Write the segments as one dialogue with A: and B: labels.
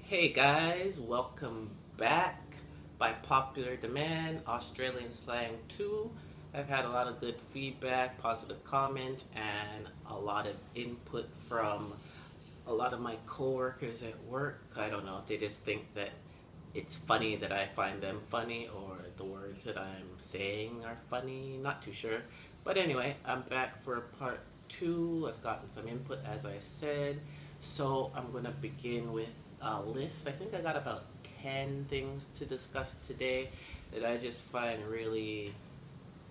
A: Hey guys, welcome back. By popular demand, Australian Slang 2. I've had a lot of good feedback, positive comments, and a lot of input from a lot of my coworkers at work. I don't know if they just think that it's funny that I find them funny or the words that I'm saying are funny, not too sure. But anyway, I'm back for part 2. I've gotten some input as I said. So I'm going to begin with a list. I think I got about 10 things to discuss today that I just find really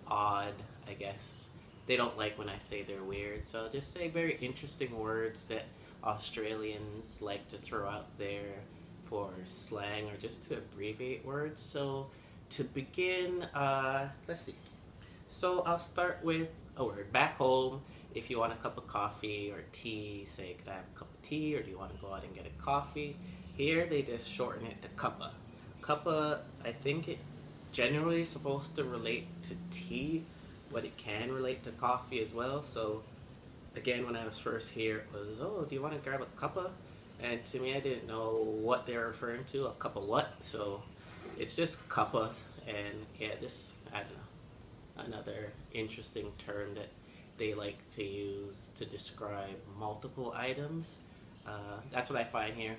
A: odd, I guess. They don't like when I say they're weird, so I'll just say very interesting words that Australians like to throw out there for slang or just to abbreviate words. So to begin, let's see. So I'll start with a word. Back home, if you want a cup of coffee or tea, say, could I have a cup of tea, or do you want to go out and get a coffee? Here they just shorten it to cuppa. Cuppa, I think it generally is supposed to relate to tea, but it can relate to coffee as well. So again, when I was first here, it was, oh, do you want to grab a cuppa? And to me, I didn't know what they were referring to, a cup of what. So it's just cuppa, and yeah, this, I don't know, another interesting term that they like to use to describe multiple items. That's what I find here.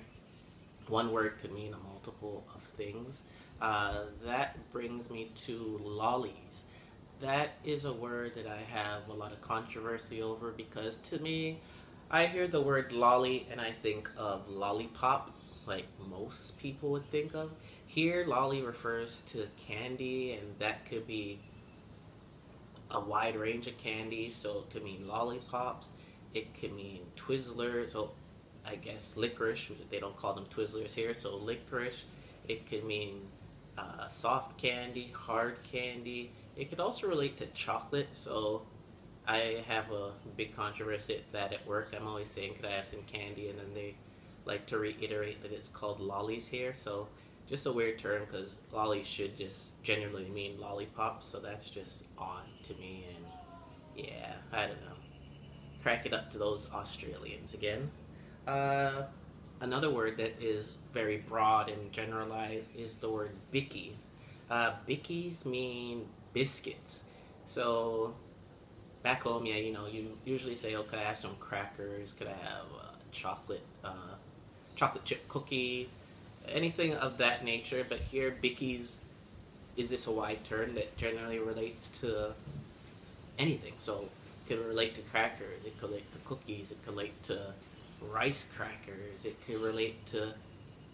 A: One word could mean a multiple of things. That brings me to lollies. That is a word that I have a lot of controversy over because to me, I hear the word lolly and I think of lollipop, like most people would think of. Here, lolly refers to candy, and that could be a wide range of candies, so it could mean lollipops, it could mean Twizzlers, so I guess licorice, they don't call them Twizzlers here, so licorice, it could mean soft candy, hard candy, it could also relate to chocolate, so I have a big controversy at that at work. I'm always saying, could I have some candy, and then they like to reiterate that it's called lollies here, so just a weird term because lollies should just generally mean lollipops, so that's just odd to me, and yeah, I don't know. Crack it up to those Australians again. Another word that is very broad and generalized is the word bicky. Bickies mean biscuits. So back home, yeah, you know, you usually say, oh, could I have some crackers? Could I have chocolate chip cookie? Anything of that nature, but here bickies is this a wide term that generally relates to anything. So it could relate to crackers, it could relate to cookies, it could relate to rice crackers, it could relate to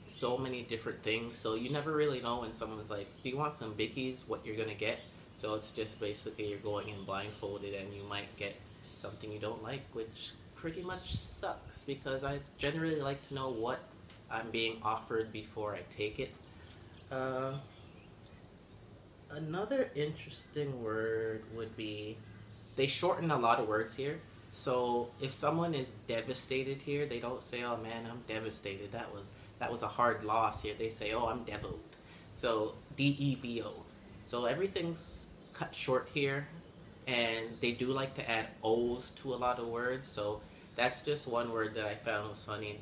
A: so many different things. So you never really know when someone's like, do you want some bickies, what you're gonna get. So it's just basically you're going in blindfolded and you might get something you don't like, which pretty much sucks because I generally like to know what I'm being offered before I take it. Another interesting word would be, they shorten a lot of words here. So if someone is devastated here, they don't say, oh man, I'm devastated. That was a hard loss here. They say, oh, I'm devoed. So D-E-V-O. So everything's cut short here, and they do like to add O's to a lot of words. So that's just one word that I found was funny.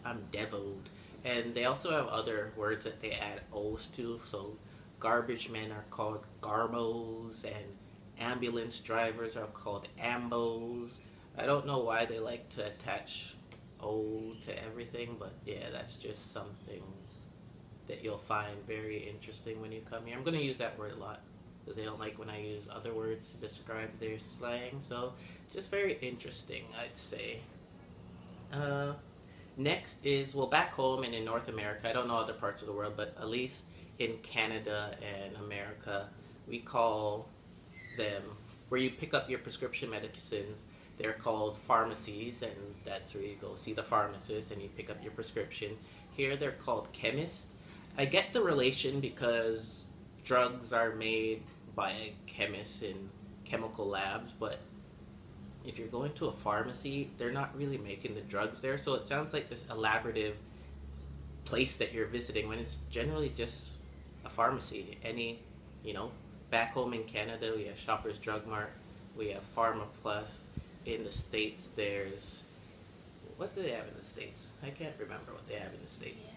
A: I'm devoed. And they also have other words that they add O's to. So garbage men are called garbos, and ambulance drivers are called ambos. I don't know why they like to attach O to everything, but yeah, that's just something that you'll find very interesting when you come here. I'm going to use that word a lot because they don't like when I use other words to describe their slang. So just very interesting, I'd say. Next is, well, back home and in North America, I don't know other parts of the world, but at least in Canada and America, we call them, where you pick up your prescription medicines, they're called pharmacies, and that's where you go see the pharmacist and you pick up your prescription. Here they're called chemists. I get the relation because drugs are made by chemists in chemical labs, but if you're going to a pharmacy, they're not really making the drugs there, so it sounds like this elaborative place that you're visiting when it's generally just a pharmacy. Any, you know, back home in Canada, we have Shoppers Drug Mart, we have Pharma Plus. In the States, there's, what do they have in the States? I can't remember what they have in the States.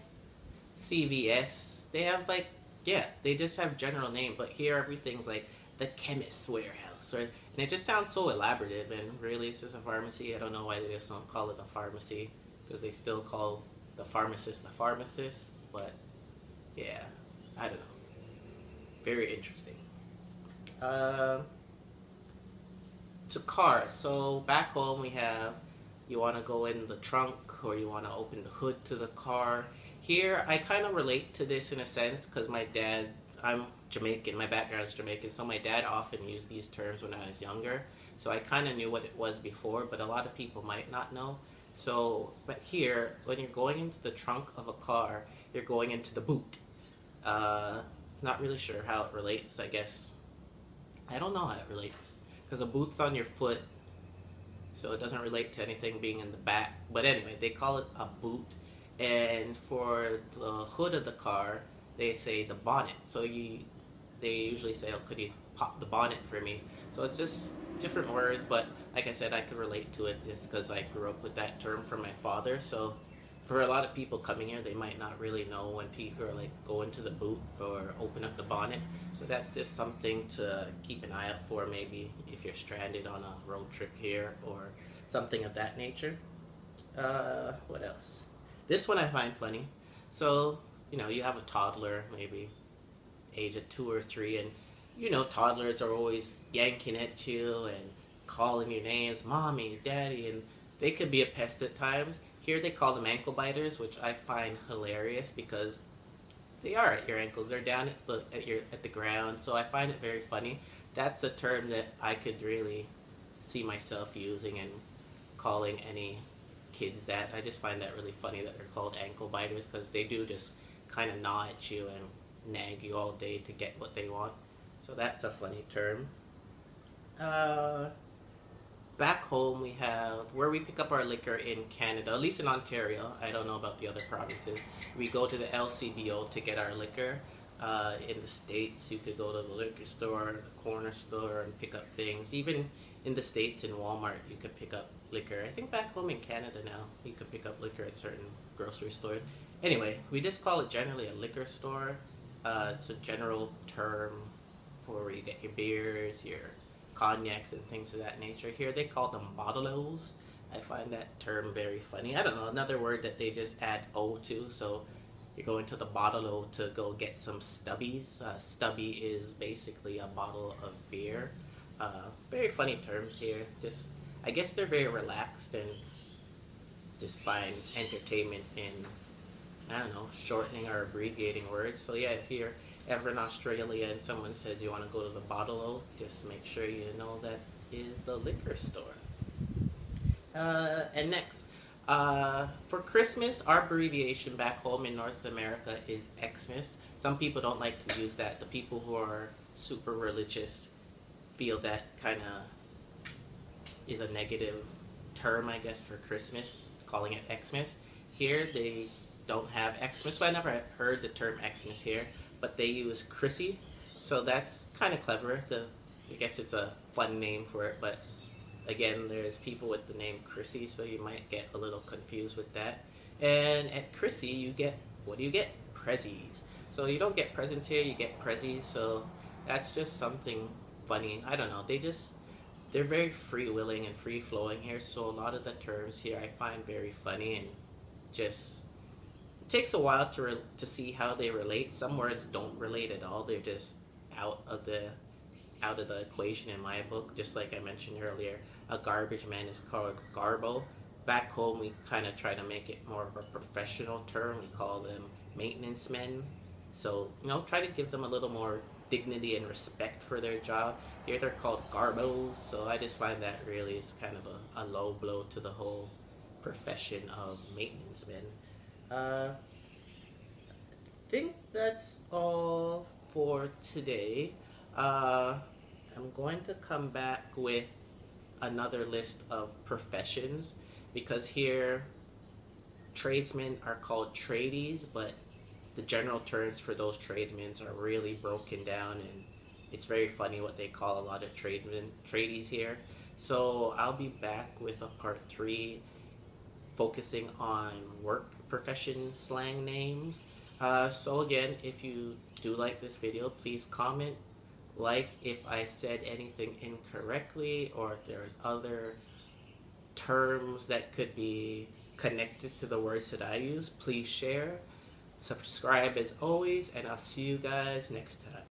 A: CVS. They have like, yeah, they just have general name, but here everything's like the chemist's warehouse, or and it just sounds so elaborative. And really, it's just a pharmacy. I don't know why they just don't call it a pharmacy, because they still call the pharmacist. But yeah, I don't know. Very interesting. It's a car. So back home we have, you want to go in the trunk or you want to open the hood to the car. Here I kind of relate to this in a sense because my dad, I'm Jamaican, my background is Jamaican, so my dad often used these terms when I was younger. So I kind of knew what it was before, but a lot of people might not know. So, but here, when you're going into the trunk of a car, you're going into the boot. Not really sure how it relates, I guess. I don't know how it relates, because a boot's on your foot, so it doesn't relate to anything being in the back. But anyway, they call it a boot. And for the hood of the car, they say the bonnet. So they usually say, oh, could you pop the bonnet for me? So it's just different words, but like I said, I could relate to it just because I grew up with that term from my father. So for a lot of people coming here, they might not really know when people are like go into the boot or open up the bonnet. So that's just something to keep an eye out for, maybe if you're stranded on a road trip here or something of that nature. What else? This one I find funny. So, you know, you have a toddler, maybe age of 2 or 3, and you know toddlers are always yanking at you and calling your names, mommy, daddy, and they could be a pest at times. Here they call them ankle biters, which I find hilarious because they are at your ankles. They're down at the ground, so I find it very funny. That's a term that I could really see myself using and calling any kids that. I just find that really funny that they're called ankle biters because they do just kind of gnaw at you and nag you all day to get what they want. So that's a funny term. Back home we have where we pick up our liquor in Canada, at least in Ontario. I don't know about the other provinces. We go to the LCBO to get our liquor. In the States, you could go to the liquor store, the corner store, and pick up things. Even in the States, in Walmart, you could pick up liquor. I think back home in Canada now, you could pick up liquor at certain grocery stores. Anyway, we just call it generally a liquor store. It's a general term for where you get your beers, your cognacs, and things of that nature. Here they call them bottle-os. I find that term very funny. I don't know, another word that they just add O to. So you're going to the bottle-o to go get some stubbies. Stubby is basically a bottle of beer. Very funny terms here. Just, I guess they're very relaxed and just find entertainment in, I don't know, shortening or abbreviating words. So yeah, if you're ever in Australia and someone says you want to go to the bottle-o, just make sure you know that is the liquor store. And next, for Christmas, our abbreviation back home in North America is Xmas. Some people don't like to use that. The people who are super religious feel that kind of is a negative term, I guess, for Christmas, calling it Xmas. Here, they don't have Xmas, so I never heard the term Xmas here, but they use Chrissy, so that's kind of clever. I guess it's a fun name for it, but again, there's people with the name Chrissy, so you might get a little confused with that. And at Chrissy, you get, what do you get? Prezzies. So you don't get presents here, you get prezzies, so that's just something funny. I don't know, they're very free-willing and free-flowing here, so a lot of the terms here I find very funny, and just it takes a while to see how they relate. Some words don't relate at all. They're just out of the equation in my book. Just like I mentioned earlier, a garbage man is called garbo. Back home, we kind of try to make it more of a professional term. We call them maintenance men. So, you know, try to give them a little more dignity and respect for their job. Here they're called garbos, so I just find that really is kind of a low blow to the whole profession of maintenance men. I think that's all for today. I'm going to come back with another list of professions, because here tradesmen are called tradies, but the general terms for those tradesmen are really broken down, and it's very funny what they call a lot of tradies here. So I'll be back with a part 3 focusing on work profession slang names. So again, if you do like this video, please comment, like if I said anything incorrectly, or if there's other terms that could be connected to the words that I use. Please share, subscribe as always, and I'll see you guys next time.